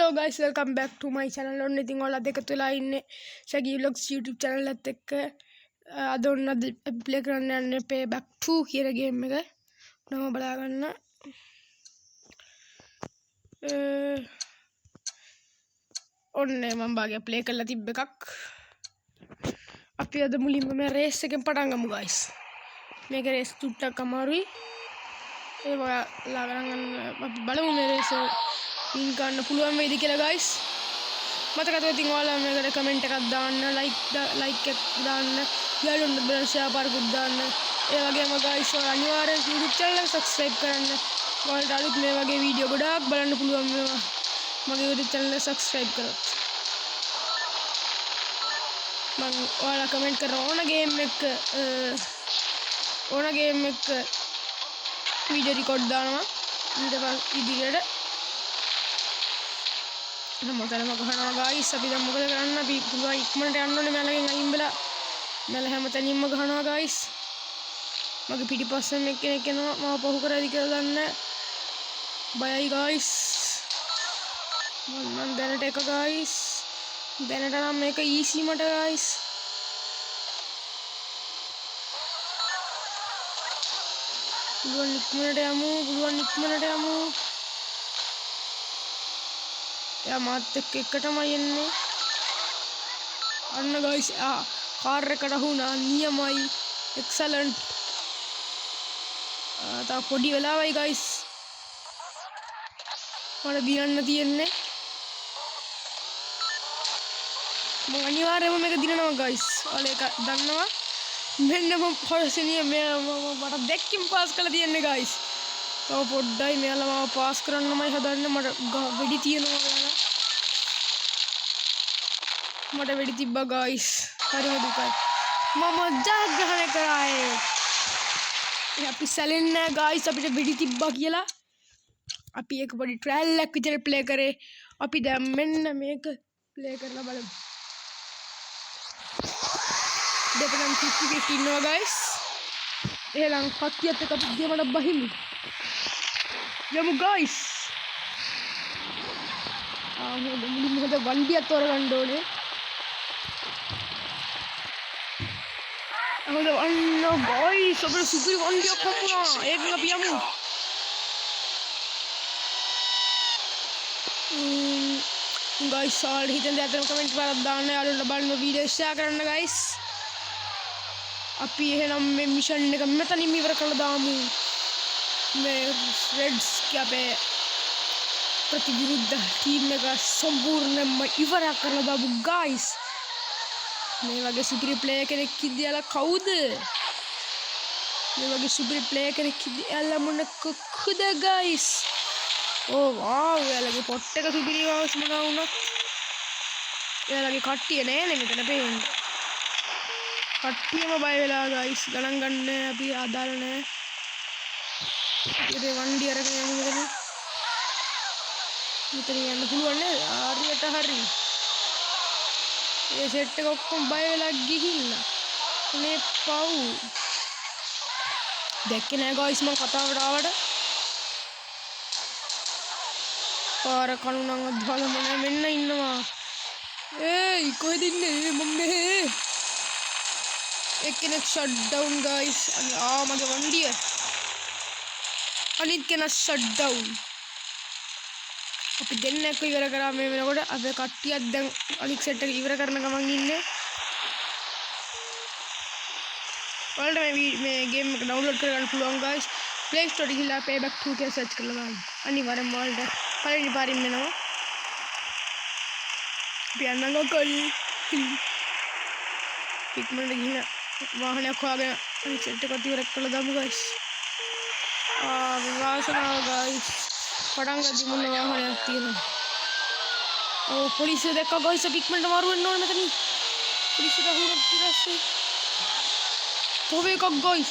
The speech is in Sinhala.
Hello guys, welcome back to my channel. ඔන්න ඉතින් ඔයාලා දෙක තුලා ඉන්නේ Shaggy Vlogs YouTube channel එකත් එක්ක අද ඔන්න ප්ලේ කරන්න යන්නේ Payback 2 කියන ගේම් එක. නම බලා ගන්න. ඔන්න මම බාගේ ප්ලේ කරලා තිබ්බ එකක්. අපි අද මුලින්ම මේ රේස් එකෙන් පටන් ගමු guys. මේක රේස් තුට්ටක් අමාරුයි. ඒ ඔයාලා ගන්න අපි බලමු මේ රේස් වින් ගන්න පුළුවන් වේද කියලා guys. මතකද ඉතින් ඔයාලා මේකට කමෙන්ට් එකක් දාන්න, ලයික් එකක් දාන්න, යාළුවන්ට බලන්න ෂෙයා පාරකුත් දාන්න. ඒ වගේම guys ඔයාලා අනිවාර්යෙන් YouTube channel එක subscribe කරන්න. ඔයාලට අලුත් මේ වගේ වීඩියෝ ගොඩාක් බලන්න පුළුවන් වෙනවා. මගේ YouTube channel එක subscribe කරොත්. මම ඔයාලා කමෙන්ට් කරන ඕන ගේම් එක වීඩියෝ රෙකෝඩ් දානවා. ඊට පස්සේ ඉදිරියට මොකදම ගහනවා guys. අපි දැන් මොකද කරන්න? අපි පුළුවන් ඉක්මනට යන්න ඕනේ මලගෙන් අයින් වෙලා. මල හැමතැනින්ම ගහනවා guys. මගේ පිටිපස්සෙන් එක්කෙනෙක් එනවා. මම පහු කරයිද කියලා දන්නේ බයයි guys. මම දැනට එක guys. දැනට නම් මේක easy මට guys. පුළුවන් ඉක්මනට යමු. या मात එකටමයි එන්නේ. අන්න guys කාර් එකට වුණා නියමයි. එක්සලන්ට්. තා පොඩි වෙලාවයි guys. මට දිනන්න තියෙන්නේ. මම අනිවාර්යයෙන්ම මේක දිනනවා guys. ඔයාලා ඒක දන්නවා. මෙන්න මම පොරසිනිය මට දෙකකින් පාස් කරලා තියන්නේ guys. තව පොඩ්ඩයි මෙයාලා මාව පාස් කරන්නමයි හදන්නේ. මට වෙඩි තියෙනවා මෙයාලා. මට වෙඩි තිබ්බා guys. හරිම දුකයි. මම ජයග්‍රහණය කරායේ. අපි සැලෙන්නේ නැහැ guys. අපිට වෙඩි තිබ්බා කියලා. අපි ඒක පොඩි ට්‍රයල් එකක් විතර ප්ලේ කරේ. අපි දැන් මෙන්න මේක ප්ලේ කරලා බලමු. දෙපළක් 50 ඉන්නවා guys. එහෙනම් කට්ටියත් එක්ක අපි ගේමකට බහිමු. යමු guys. මුලින්ම හද වන්දියක් තෝරගන්න ඕනේ. හොඳ අන්න guys අපේ සුපිරි වන්දියක් හම්බුණා. ඒකෙන් අපි යමු. guys ඔයාලා හිතෙන් දැන් කමෙන්ට් එකක් දාන්න. යාළුවන්ට බලන්න වීඩියෝ ෂෙයා කරන්න guys. අපි එහෙනම් මේ මිෂන් එක මෙතනින් ඉවර කරලා දාමු. මේ රෙඩ්ස් අපේ ප්‍රතිවිරුද්ධ ටීම් එක සම්පූර්ණයෙන්ම ඉවර කරලා දාමු guys. මේ වගේ සුපිරි ප්ලේයර් කෙනෙක් ඉඳලා කවුද? මේ වගේ සුපිරි ප්ලේයර් කෙනෙක් ඉඳලා මොන කොක්කද guys? ඕ වාව් එයාලගේ පොට් එක සුපිරි වවස් මොනවා වුණත් එයාලගේ කට්ටිය නෑනේ මෙතන පේන්නේ. කට්ටියම බය වෙලා guys. ගණන් ගන්න අපි ආදාළ නෑ. ඉතින් වන්ඩි අරගෙන යමු මෙතන. මෙතන යන්න පුළුවන් නේද? හරියට හරි. ඒ සෙට් එක ඔක්කොම බය වෙලා ගිහිල්ලා. මේ පව්. දැක්කේ නෑ guys මම කතාවට ආවට. පාර කණු නම් අද්දාලා මොන මෙන්න ඉන්නවා. ඒයි කොහෙද ඉන්නේ මම මේ? එක්කෙනෙක් ෂට් ඩවුන් guys. මගේ වන්දිය. අනිත් කෙනා ෂට් ඩවුන්. අපි දෙන්නෙක් ඉවර කරා මේ වෙනකොට. අපේ කට්ටියක් දැන් අනිත් සෙට් එක ඉවර කරන ගමන් ඉන්නේ. ඔයාලට මේ ගේම් එක ඩවුන්ලෝඩ් කරගන්න පුළුවන් guys. Play Store එකේ ගිහලා Payback 2 කියලා සර්ච් කරලා බලන්න. අනිවාර්යෙන්ම ඔයාලට පළවෙනි පාරින් එනවා. පියන්නග කොල්ලි. ඉක්මනට ගිහින් වාහනයක් හොයාගෙන අනිත් සෙට් එක ඉවර කරලා දාමු guys. වාසනාව guys. පටන් ගද්දි මොන වාහනයක් තියෙනවා. පොලිසිය දැක්කා guys. අපි ඉක්මනට මාරු වෙන්න ඕනේ මෙතනින්. පොලිසියට හුරුත් ඉරස්සේ. තව එකක් guys.